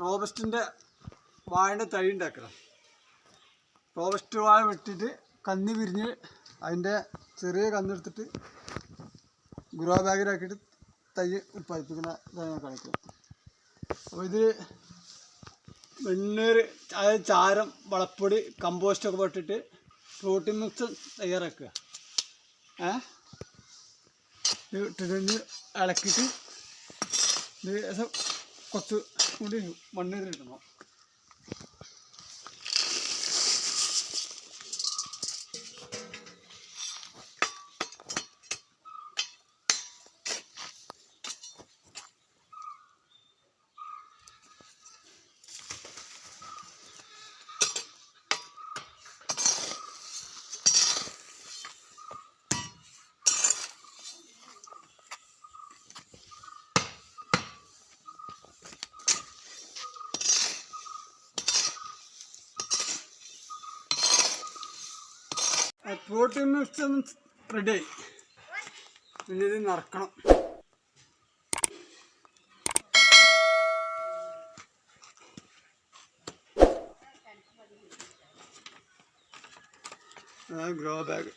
റോബസ്റ്റിൻ്റെ വാഴൻ്റെ തൈ ഉണ്ടാക്കണം. റോബസ്റ്റ് വാഴ വെട്ടിയിട്ട് കന്നി വിരിഞ്ഞ് അതിൻ്റെ ചെറിയ കന്നെടുത്തിട്ട് ഗ്രോ ബാഗിലാക്കിയിട്ട് തൈ ഉൽപ്പാദിപ്പിക്കുന്ന ഇതാണ് കാണിക്കുക. അപ്പോൾ ഇത് വെണ്ണീർ, അതായത് ചാരം, വളപ്പൊടി, കമ്പോസ്റ്റൊക്കെ ഇട്ടിട്ട് പ്രോട്ടീൻ മിക്സ് തയ്യാറാക്കുക. ഇട്ടിട്ട് ഇളക്കിയിട്ട് ഇത് കുറച്ച് കൂടി മണ്ണ് ഇടണം. പ്രോട്ടീൻ മിക്സ് റെഡിയായി. പിന്നെ ഇത് നിറക്കണം. ഗ്രോ ബാഗ്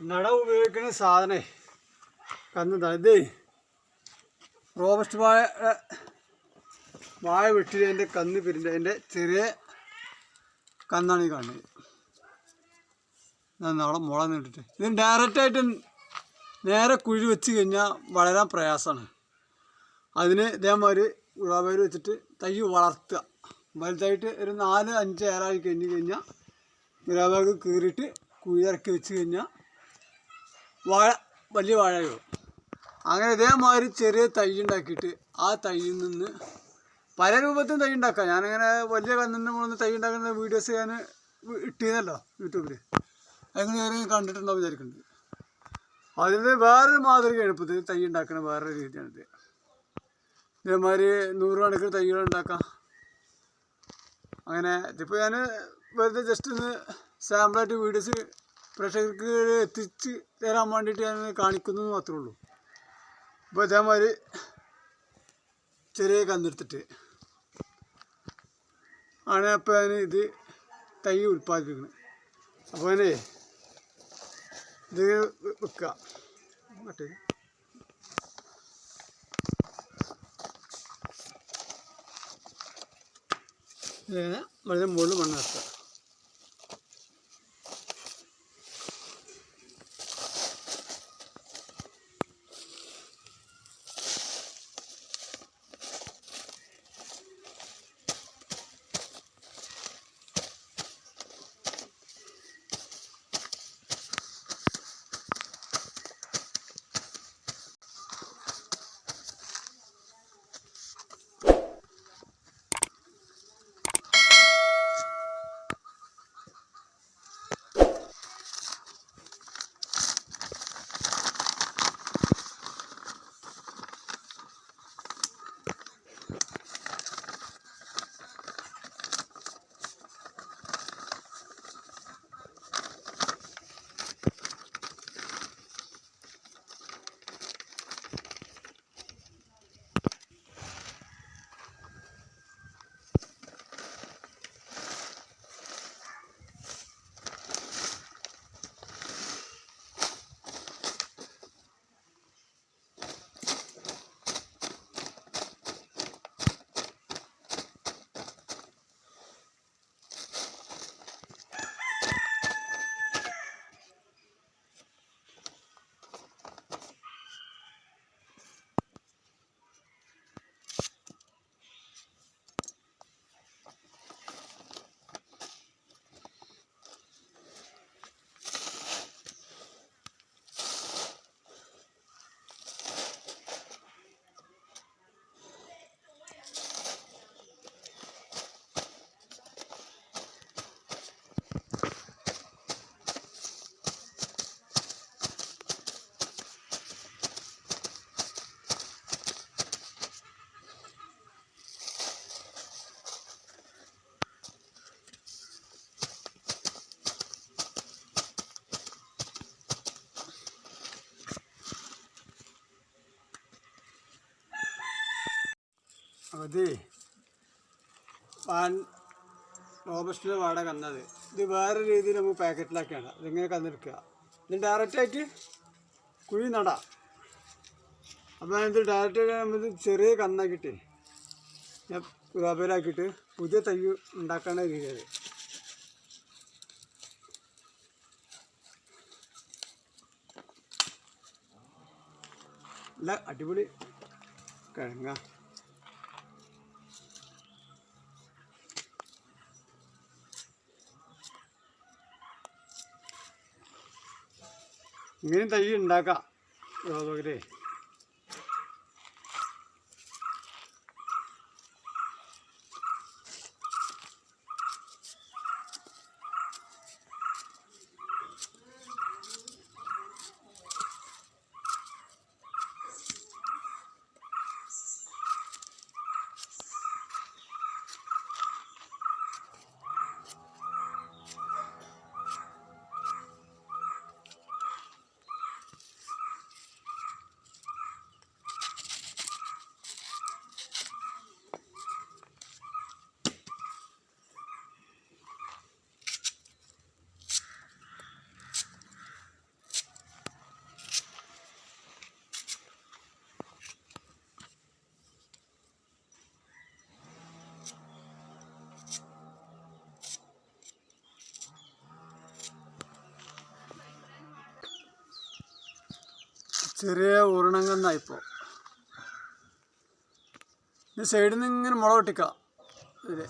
നട ഉപയോഗിക്കുന്ന സാധനം കന്നതാണ്. ഇത് റോബസ്റ്റ് വാഴ വെട്ടി അതിൻ്റെ കന്ന് പിരിഞ്ഞ് അതിൻ്റെ ചെറിയ കന്നാണ് ഈ കാണുന്നത്. നാളെ മുള നീട്ടിട്ട് ഇത് ഡയറക്റ്റായിട്ട് നേരെ കുഴി വെച്ച് കഴിഞ്ഞാൽ വളരാൻ പ്രയാസമാണ്. അതിന് ഇതേമാതിരി ഉഴാവേര് വെച്ചിട്ട് തൈ വളർത്തുക. വലുതായിട്ട് ഒരു 4-5 ഏറായി കഴിഞ്ഞാൽ ഉഴാവേര് കീറിയിട്ട് കുഴി ഇറക്കി വെച്ച് കഴിഞ്ഞാൽ വാഴ വലിയ വാഴയോ. അങ്ങനെ ഇതേമാതിരി ചെറിയ തൈ ഉണ്ടാക്കിയിട്ട് ആ തൈയിൽ നിന്ന് പല രൂപത്തിൽ തൈ ഉണ്ടാക്കാം. ഞാനങ്ങനെ വലിയ കന്നിൻ്റെ മുകളിൽ തൈ ഉണ്ടാക്കുന്ന വീഡിയോസ് ഞാൻ ഇട്ടിരുന്നല്ലോ യൂട്യൂബിൽ. അങ്ങനെ ഞാൻ കണ്ടിട്ടുണ്ടാവും വിചാരിക്കുന്നുണ്ട്. അതിന് വേറൊരു മാതൃകയാണ് ഇപ്പോൾ ഇത് തൈ ഉണ്ടാക്കുന്ന വേറൊരു രീതിയാണിത്. ഇതേമാതിരി 100 കണക്കിന് തൈകൾ ഉണ്ടാക്കാം. അങ്ങനെ ഇതിപ്പോൾ ഞാൻ വെറുതെ ജസ്റ്റ് ഒന്ന് സാമ്പിളായിട്ട് വീഡിയോസ് പ്രേക്ഷകർക്ക് എത്തിച്ച് തരാൻ വേണ്ടിയിട്ട് ഞാൻ കാണിക്കുന്നത് മാത്രമേ ഉള്ളൂ. അപ്പോൾ ഇതേമാതിരി ചെറിയ കന്നെടുത്തിട്ട് ആണ് അപ്പോൾ ഞാൻ ഇത് തൈ ഉൽപ്പാദിപ്പിക്കുന്നത്. അപ്പോൾ ഞാൻ ഇത് വെക്കുക. മറ്റേ ഇങ്ങനെ വളരെ മുകളിൽ മണ്ണ് വെക്കുക. അത് റോബസ്റ്റിൻ്റെ വാട കന്നത് ഇത് വേറെ രീതിയിൽ നമുക്ക് പാക്കറ്റിലാക്കിയാണ് ഇതിങ്ങനെ കന്നെടുക്കുക ഇത് ഡയറക്റ്റായിട്ട് കുഴി നടാം. അപ്പോൾ ഇത് ഡയറക്റ്റായിട്ട് നമ്മൾ ചെറിയ കന്നാക്കിയിട്ട് ഞാൻ റോബയിലാക്കിയിട്ട് പുതിയ തൈ ഉണ്ടാക്കേണ്ട രീതിയിൽ നല്ല അടിപൊളി കിഴങ്ങ. ഇങ്ങനെയും തൈ ഉണ്ടാക്കാം റോബയിലേ. ചെറിയ ഉരുണങ്ങന്നായിപ്പോൾ ഇത് സൈഡിൽ നിന്ന് ഇങ്ങനെ മുള പൊട്ടിക്കുക. ഇത്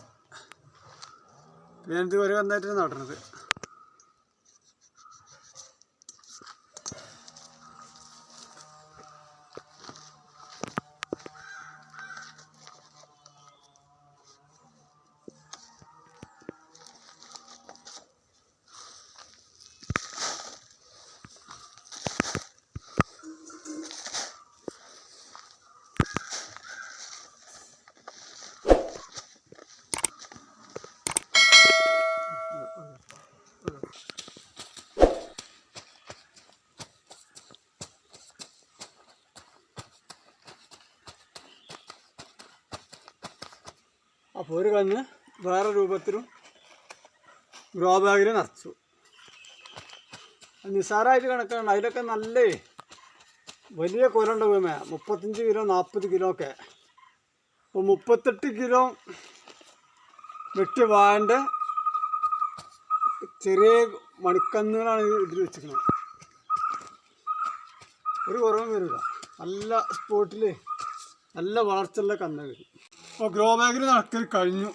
പിന്നെ ഇത് ഒരു കന്നായിട്ട് നടണത്. അപ്പോൾ ഒരു കന്ന് വേറെ രൂപത്തിലും ഗ്രോ ബാഗിൽ നിറച്ചു. നിസ്സാരമായിട്ട് കണക്കാണ്. അതിലൊക്കെ നല്ല വലിയ കുരണ്ട വീമ 35 കിലോ 40 കിലോ ഒക്കെ. അപ്പോൾ 38 കിലോ വെട്ടി വാഴൻ്റെ ചെറിയ മണിക്കന്നുകളാണ് ഇതിൽ വെച്ചിരിക്കുന്നത്. ഒരു കുറവും വരില്ല. നല്ല സ്പോട്ടിൽ നല്ല വളർച്ചയുള്ള കന്നുകൾ. അപ്പോൾ ഗ്രോ ബാഗിൽ നടക്കൽ കഴിഞ്ഞു.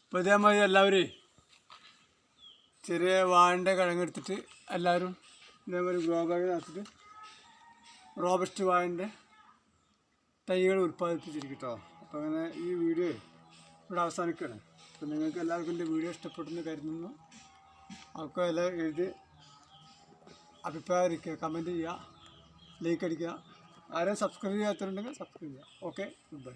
അപ്പോൾ ഇതേമാതിരി എല്ലാവരും ചെറിയ വാഴൻ്റെ കിഴങ്ങെടുത്തിട്ട് എല്ലാവരും ഇതേമാതിരി ഗ്രോ ബാഗിൽ നടത്തിയിട്ട് റോബസ്റ്റ് വാഴൻ്റെ തൈകൾ ഉൽപ്പാദിപ്പിച്ചിരിക്കട്ടോ. അപ്പോൾ അങ്ങനെ ഈ വീഡിയോ ഇവിടെ അവസാനിക്കുകയാണ്. അപ്പോൾ നിങ്ങൾക്ക് എല്ലാവർക്കും എൻ്റെ വീഡിയോ ഇഷ്ടപ്പെട്ടെന്ന് കരുതുന്നു. അവർക്ക് എല്ലാം എഴുതി അഭിപ്രായം അറിയിക്കുക, കമൻറ്റ് ചെയ്യുക, ലൈക്ക് അടിക്കുക. ആരെയും സബ്സ്ക്രൈബ് ചെയ്യാത്തവരുണ്ടെങ്കിൽ സബ്സ്ക്രൈബ് ചെയ്യുക. Okay, good bye.